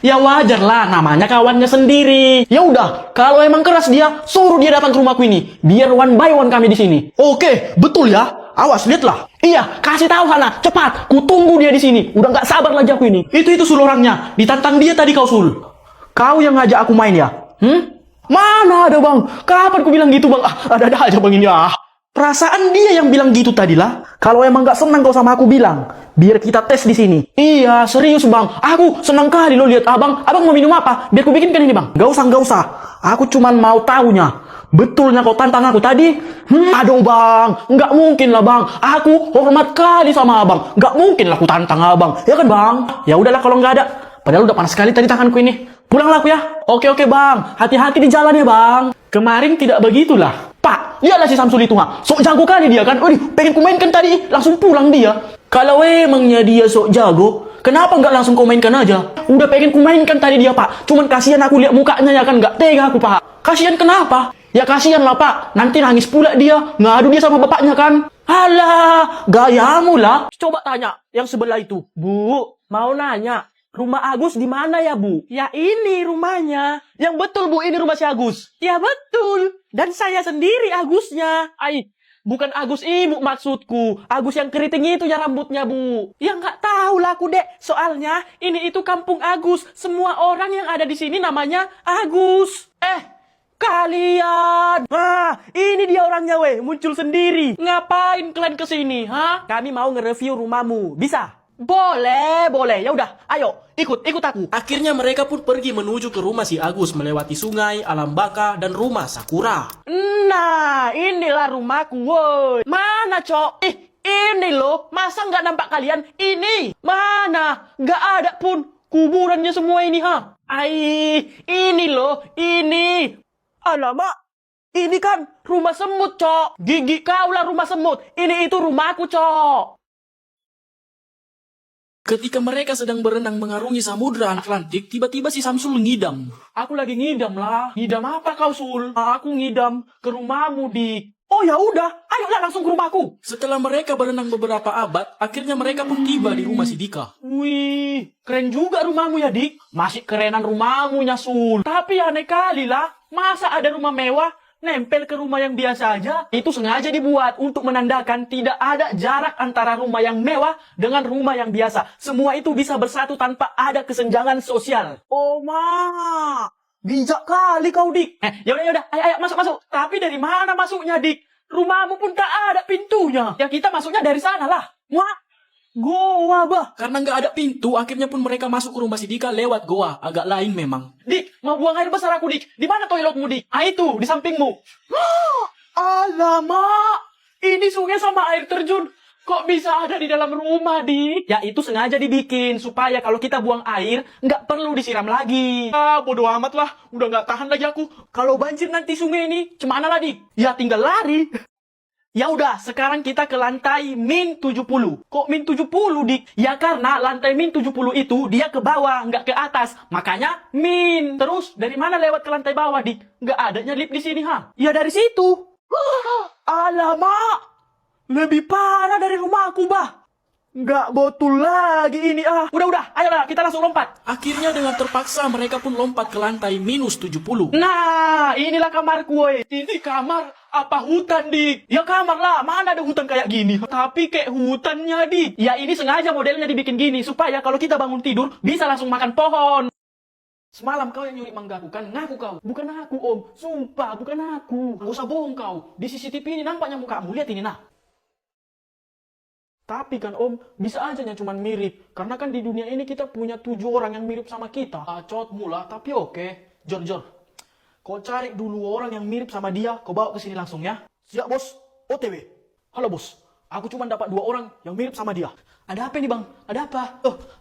Ya wajar lah, namanya kawannya sendiri. Ya udah, kalau emang keras dia, suruh dia datang ke rumahku ini. Biar one by one kami di sini. Oke, betul ya. Awas, lihatlah. Iya, kasih tahu sana, cepat. Ku tunggu dia di sini. Udah nggak sabar lagi aku ini. Itu Sul orangnya. Ditantang dia tadi kau Sul. Kau yang ngajak aku main ya? Mana ada bang? Kapan ku bilang gitu bang? Ada-ada aja bang ini ah. Perasaan dia yang bilang gitu tadi lah. Kalau emang gak senang kau sama aku bilang, biar kita tes di sini. Iya, serius bang. Aku senang kali lo lihat abang. Abang mau minum apa? Biar ku bikinkan ini bang. Gak usah. Aku cuman mau tahunya. Betulnya kau tantang aku tadi? Aduh bang, nggak mungkin lah bang. Aku hormat kali sama abang. Nggak mungkin lah aku tantang abang. Ya kan bang? Ya udahlah kalau nggak ada. Padahal udah panas sekali tadi tanganku ini. Pulanglah aku ya. Oke bang. Hati-hati di jalan ya bang. Kemarin tidak begitulah. Pak, lihatlah si Samsul itu ha. Sok jago kali dia kan. Pengen ku mainkan tadi. Langsung pulang dia. Kalau emangnya dia sok jago, kenapa nggak langsung kau mainkan aja? Udah pengen ku mainkan tadi dia pak. Cuman kasihan aku lihat mukanya ya kan. Nggak tega aku pak. Kasihan kenapa? Ya kasihan lah pak. Nanti nangis pula dia. Ngadu dia sama bapaknya kan. Alah, gayamu lah. Coba tanya yang sebelah itu. Bu, mau nanya. Rumah Agus di mana ya, Bu? Ya ini rumahnya. Yang betul, Bu, ini rumah si Agus. Ya betul. Dan saya sendiri Agusnya. Bukan Agus ibu maksudku. Agus yang keriting itu ya rambutnya, Bu. Ya nggak tahu lah aku, Dek. Soalnya ini itu kampung Agus. Semua orang yang ada di sini namanya Agus. Kalian. Ini dia orangnya, weh. Muncul sendiri. Ngapain kalian kesini, ha? Kami mau nge-review rumahmu. Bisa? Boleh. Ya udah, ayo, ikut aku. Akhirnya mereka pun pergi menuju ke rumah si Agus melewati sungai, alam baka, dan rumah Sakura. Nah, inilah rumahku, woi. Mana, Cok? Ini loh, masa nggak nampak kalian? Ini, mana? Nggak ada pun kuburannya semua ini, ha? Ini loh, ini. Alamak, ini kan rumah semut, Cok. Gigi kau lah rumah semut. Ini itu rumahku, Cok. Ketika mereka sedang berenang mengarungi samudra Atlantik, tiba-tiba si Samsul ngidam. Aku lagi ngidam lah. Ngidam apa kau, Sul? Aku ngidam ke rumahmu, Dik. Oh ya udah, ayolah langsung ke rumahku. Setelah mereka berenang beberapa abad, akhirnya mereka pun tiba di rumah si Dika. Wih, keren juga rumahmu ya, Dik. Masih kerenan rumahmu ya, Sul. Tapi aneh kali lah, masa ada rumah mewah nempel ke rumah yang biasa aja? Itu sengaja dibuat untuk menandakan tidak ada jarak antara rumah yang mewah dengan rumah yang biasa. Semua itu bisa bersatu tanpa ada kesenjangan sosial. Oh, bijak kali kau, Dik. Yaudah, ayo masuk. Tapi dari mana masuknya, Dik? Rumahmu pun tak ada pintunya. Ya kita masuknya dari sana lah. Wah, goa bah. Karena nggak ada pintu, akhirnya pun mereka masuk ke rumah si Dika lewat goa. Agak lain memang. Dik, mau buang air besar aku, Dik. Di mana toiletmu, Dik? Itu, di sampingmu. Alamak, ini sungai sama air terjun. Kok bisa ada di dalam rumah, Dik? Ya itu sengaja dibikin supaya kalau kita buang air nggak perlu disiram lagi. Bodoh amat lah, udah nggak tahan lagi aku. Kalau banjir nanti sungai ini, cemana lah, Dik? Ya tinggal lari. Ya udah, sekarang kita ke lantai min 70. Kok min 70, Dik? Ya karena lantai min 70 itu dia ke bawah, nggak ke atas. Makanya min. Terus dari mana lewat ke lantai bawah, Dik? Nggak adanya lift di sini, ha? Ya dari situ. Alamak. Lebih parah dari rumahku, bah. Nggak betul lagi ini, ah. Udah, ayolah, kita langsung lompat. Akhirnya dengan terpaksa mereka pun lompat ke lantai minus 70. Nah, inilah kamarku, woy. Ini kamar apa hutan, Dik? Ya kamar lah, mana ada hutan kayak gini. Tapi kayak hutannya, Dik. Ya ini sengaja modelnya dibikin gini, supaya kalau kita bangun tidur, bisa langsung makan pohon. Semalam kau yang nyuri manggaku kan? Ngaku kau. Bukan aku, Om. Sumpah, bukan aku. Nggak usah bohong kau. Di CCTV ini nampaknya mukamu. Lihat ini, nah. Tapi kan Om, bisa aja yang cuman mirip. Karena kan di dunia ini kita punya 7 orang yang mirip sama kita. Bacot mula, tapi oke. Jor. Kau cari dulu orang yang mirip sama dia, kau bawa ke sini langsung ya. Siap, Bos. OTW. Halo, Bos. Aku cuma dapat 2 orang yang mirip sama dia. Ada apa nih, Bang? Ada apa?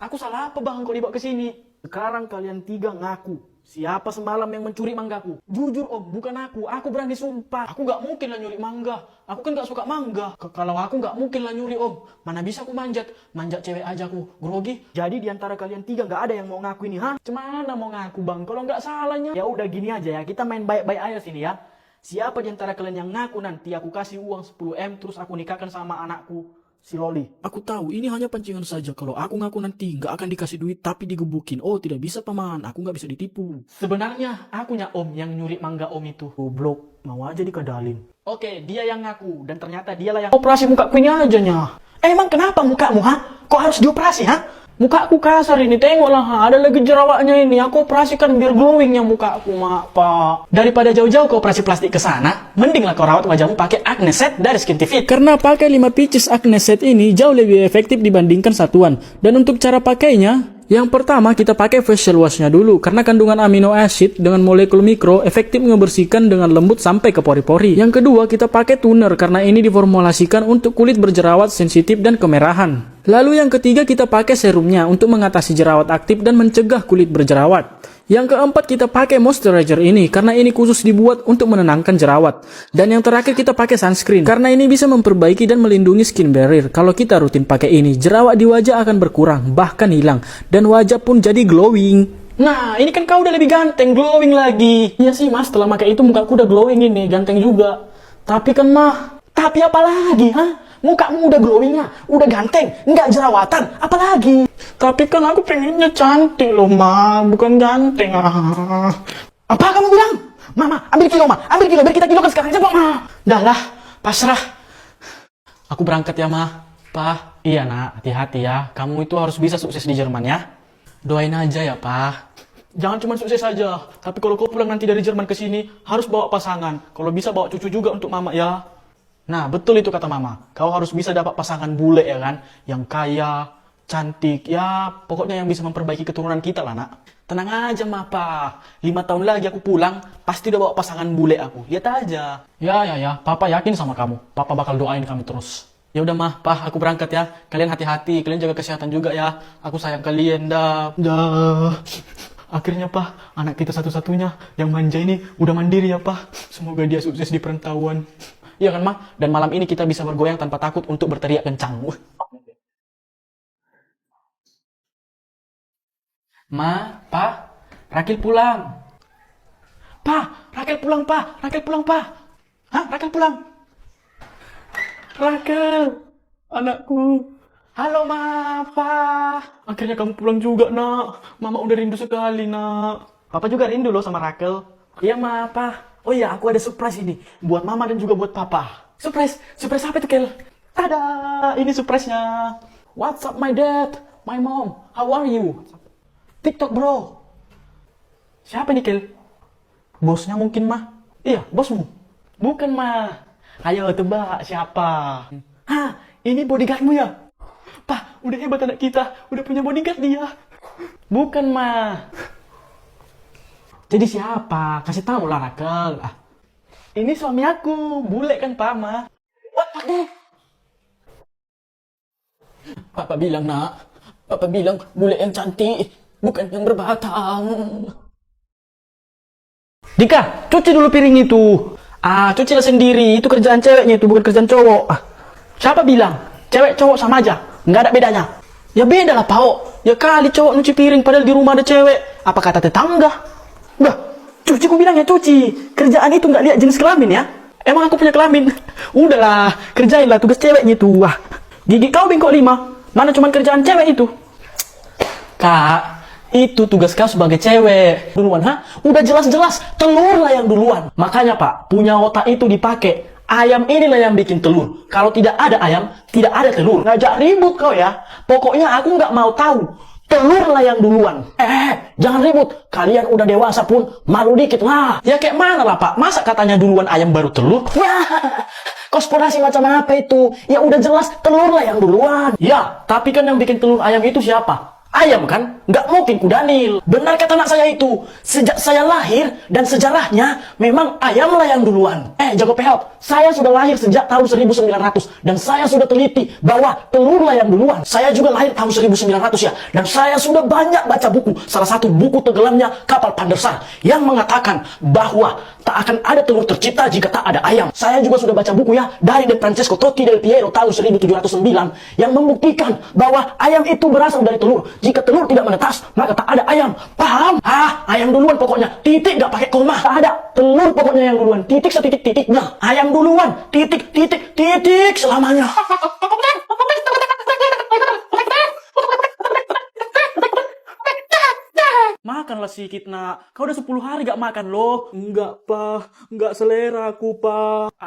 Aku salah apa, Bang, kau dibawa ke sini? Sekarang kalian 3 ngaku. Siapa semalam yang mencuri manggaku? Jujur, Om, bukan aku. Aku berani sumpah. Aku nggak mungkin lah nyuri mangga. Aku kan nggak suka mangga. Kalau aku nggak mungkin lah nyuri, Om. Mana bisa aku manjat? Manjat cewek aja aku. Grogi. Jadi diantara kalian 3 nggak ada yang mau ngaku ini, ha? Cemana mau ngaku, Bang? Kalau nggak salahnya. Ya udah gini aja ya. Kita main baik-baik aja sini ya. Siapa diantara kalian yang ngaku nanti aku kasih uang 10M terus aku nikahkan sama anakku. si Loli. Aku tahu ini hanya pancingan saja. Kalau aku ngaku nanti nggak akan dikasih duit tapi digebukin. Oh tidak bisa paman, aku nggak bisa ditipu. Sebenarnya akunya om yang nyuri mangga om itu. Goblok, mau aja dikadalin. Oke, dia yang ngaku dan ternyata dialah yang operasi mukaku ini aja nya. Emang kenapa mukamu, ha? Kok harus dioperasi, ha? Mukaku kasar ini, tengoklah, ha? Ada lagi jerawatnya ini. Aku operasikan biar glowingnya mukaku, mak, pak. Daripada jauh-jauh ke operasi plastik ke sana, mendinglah kau rawat wajahmu pakai Acne Set dari Skin TV. Karena pakai 5 pieces Acne Set ini jauh lebih efektif dibandingkan satuan. Dan untuk cara pakainya, yang pertama kita pakai facial washnya dulu. Karena kandungan amino acid dengan molekul mikro efektif ngebersihkan dengan lembut sampai ke pori-pori. Yang kedua kita pakai toner karena ini diformulasikan untuk kulit berjerawat sensitif dan kemerahan. Lalu yang ketiga kita pakai serumnya untuk mengatasi jerawat aktif dan mencegah kulit berjerawat. Yang keempat kita pakai moisturizer ini karena ini khusus dibuat untuk menenangkan jerawat. Dan yang terakhir kita pakai sunscreen karena ini bisa memperbaiki dan melindungi skin barrier. Kalau kita rutin pakai ini, jerawat di wajah akan berkurang, bahkan hilang. Dan wajah pun jadi glowing. Nah, ini kan kau udah lebih ganteng, glowing lagi. Iya sih mas, setelah pakai itu mukaku udah glowing ini, ganteng juga. Tapi kan mah, tapi apa lagi, ha? Mukamu udah glowing ya, udah ganteng, nggak jerawatan, apalagi? Tapi kan aku pengennya cantik loh, ma, bukan ganteng. Apa kamu bilang? Mama, ambil kilo, biar kita kilokan sekarang aja, ma. Dah lah, pasrah. Aku berangkat ya, ma. Pa, iya nak, hati-hati ya. Kamu itu harus bisa sukses di Jerman ya. Doain aja ya, pa. Jangan cuma sukses saja, tapi kalau kau pulang nanti dari Jerman ke sini, harus bawa pasangan. Kalau bisa bawa cucu juga untuk mama ya. Nah, betul itu kata mama. Kau harus bisa dapat pasangan bule ya kan? Yang kaya, cantik, ya pokoknya yang bisa memperbaiki keturunan kita lah nak. Tenang aja ma, pa. 5 tahun lagi aku pulang, pasti udah bawa pasangan bule aku. Lihat aja. Ya, papa yakin sama kamu. Papa bakal doain kamu terus. Ya udah mah, pa, aku berangkat ya. Kalian hati-hati, kalian jaga kesehatan juga ya. Aku sayang kalian, dah. Akhirnya pa, anak kita satu-satunya yang manja ini udah mandiri ya pa. Semoga dia sukses di perantauan. Iya kan, Ma? Dan malam ini kita bisa bergoyang tanpa takut untuk berteriak kencang. Ma, Pa, Rakil pulang. Pa, Rakil pulang, Pa. Rakil pulang, Pa. Hah? Rakil pulang. Rakil, anakku. Halo, Ma, Pa. Akhirnya kamu pulang juga, nak. Mama udah rindu sekali, nak. Papa juga rindu loh sama Rakil. Iya, Ma, Pa. Oh iya, aku ada surprise ini. Buat mama dan juga buat papa. Surprise? Surprise apa itu, Kel? Tada! Ini surprise-nya. What's up, my dad? My mom? How are you? TikTok, bro. Siapa nih, Kel? Bosnya mungkin, mah. Iya, bosmu. Bukan, mah. Ayo, tebak siapa? Hah, ini bodyguardmu ya? Pak, udah hebat anak kita. Udah punya bodyguard dia. Bukan, mah. Jadi siapa? Kasih tahu lah, Rakel. Ini suami aku, bule kan, Pak, Ma. What deh? Papa bilang, nak. Papa bilang bule yang cantik, bukan yang berbatang. Dika, cuci dulu piring itu. Cucilah sendiri. Itu kerjaan ceweknya itu, bukan kerjaan cowok. Siapa bilang? Cewek cowok sama aja. Nggak ada bedanya. Ya beda lah, Pak. Ya kali cowok nyuci piring, padahal di rumah ada cewek. Apa kata tetangga? Udah, cuci ku bilang ya cuci. Kerjaan itu nggak lihat jenis kelamin ya. Emang aku punya kelamin? Udahlah, kerjainlah tugas ceweknya itu. Gigi kau bengkok 5. Mana cuma kerjaan cewek itu? Kak, itu tugas kau sebagai cewek. Duluan, ha? Udah jelas-jelas telur lah yang duluan. Makanya Pak, punya otak itu dipakai. Ayam inilah yang bikin telur. Kalau tidak ada ayam, tidak ada telur. Ngajak ribut kau ya. Pokoknya aku nggak mau tahu. Telur lah yang duluan. Jangan ribut. Kalian udah dewasa pun malu dikit. Ya kayak mana lah, Pak? Masa katanya duluan ayam baru telur? Konspirasi macam apa itu? Ya udah jelas telur lah yang duluan. Ya, tapi kan yang bikin telur ayam itu siapa? Ayam kan? Nggak mungkin kudanil. Benar kata anak saya itu. Sejak saya lahir dan sejarahnya memang ayam lah yang duluan. Jago pehot. Saya sudah lahir sejak tahun 1900 dan saya sudah teliti bahwa telur lah yang duluan. Saya juga lahir tahun 1900 ya. Dan saya sudah banyak baca buku. Salah satu buku tenggelamnya kapal Pandersar yang mengatakan bahwa tak akan ada telur tercipta jika tak ada ayam. Saya juga sudah baca buku ya dari De Francesco Totti del Piero tahun 1709 yang membuktikan bahwa ayam itu berasal dari telur. Jika telur tidak menetas, maka tak ada ayam. Paham? Ayam duluan pokoknya. Titik gak pakai koma. Tak ada. Telur pokoknya yang duluan. Titik setitik-titiknya. Ayam duluan. Titik, titik, titik selamanya. sikit, nak. Kau udah 10 hari gak makan loh. Enggak, Pak. Enggak selera aku, Pak.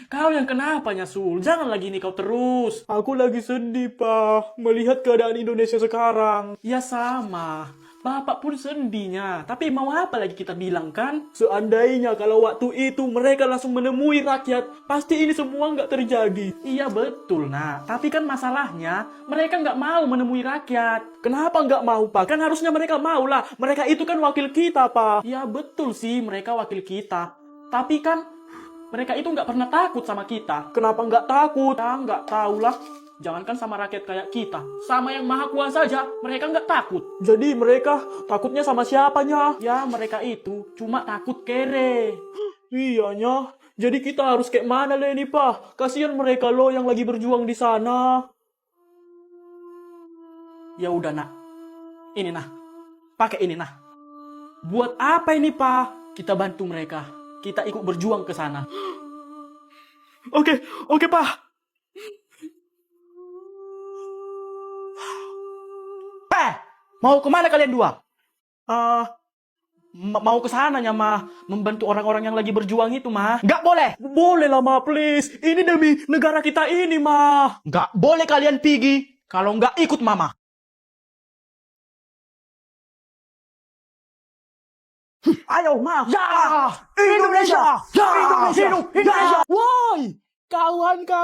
Kau yang kenapanya, Sul? Jangan lagi nih kau terus. Aku lagi sedih, Pak. Melihat keadaan Indonesia sekarang. Ya sama. Bapak pun sedihnya. Tapi mau apa lagi kita bilang kan? Seandainya kalau waktu itu mereka langsung menemui rakyat, pasti ini semua nggak terjadi. Iya betul, nak. Tapi kan masalahnya, mereka nggak mau menemui rakyat. Kenapa nggak mau, Pak? Kan harusnya mereka mau lah. Mereka itu kan wakil kita, Pak. Ya betul sih, mereka wakil kita. Tapi kan, mereka itu nggak pernah takut sama kita. Kenapa nggak takut? Ya nggak tahu lah. Jangankan sama rakyat kayak kita. Sama yang maha kuasa saja, mereka nggak takut. Jadi mereka takutnya sama siapanya? Ya mereka itu cuma takut kere. Iyanya. Jadi kita harus kayak mana lah ini, Pak? Kasihan mereka loh yang lagi berjuang di sana. Ya udah, nak. Ini nah. Pakai ini nah. Buat apa ini, Pak? Kita bantu mereka. Kita ikut berjuang ke sana. Oke, Pak. Mau kemana kalian dua? Mau ke sananya, mah. Membantu orang-orang yang lagi berjuang itu, mah. Nggak boleh. Boleh lah, Ma, please. Ini demi negara kita ini, Ma. Nggak boleh kalian pergi kalau nggak ikut mama. Ayo, Ma. Ya! Indonesia! Ya! Indonesia! Hidup Indonesia! Woi, kawan-kawan.